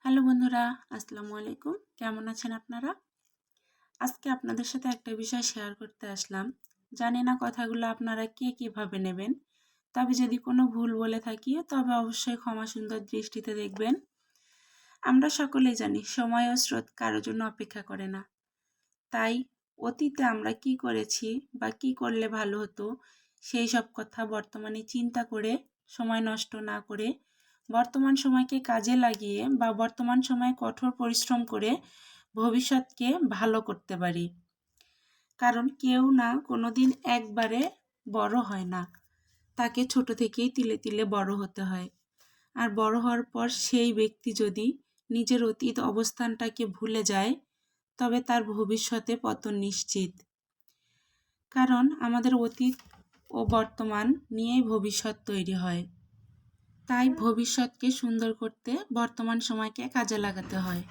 Hello বন্ধুরা, আসসালামু আলাইকুম। কেমন আছেন আপনারা? আজকে আপনাদের সাথে একটা বিষয় শেয়ার করতে আসলাম। জানি না কথাগুলো আপনারা কে কীভাবে নেবেন। তবে যদি কোনো ভুল বলে থাকি তবে অবশ্যই ক্ষমা সুন্দর দৃষ্টিতে দেখবেন। আমরা সকলেই জানি সময় ও স্রোত কারোর জন্য অপেক্ষা করে না। তাই অতীতে আমরা কি করেছি বা কি করলে ভালো হতো সেই সব কথা বর্তমানে চিন্তা করে সময় নষ্ট না করে বর্তমান সময়কে কাজে লাগিয়ে বা বর্তমান সময়ে কঠোর পরিশ্রম করে ভবিষ্যৎকে ভালো করতে পারি। কারণ কেউ না কোনোদিন একবারে বড় হয় না, তাকে ছোট থেকেই তিলে তিলে বড় হতে হয়। আর বড় হওয়ার পর সেই ব্যক্তি যদি নিজের অতীত অবস্থানটাকে ভুলে যায় তবে তার ভবিষ্যতে পতন নিশ্চিত। কারণ আমাদের অতীত ও বর্তমান নিয়েই ভবিষ্যৎ তৈরি হয়। তাই ভবিষ্যৎকে সুন্দর করতে বর্তমান সময়কে কাজে লাগাতে হয়।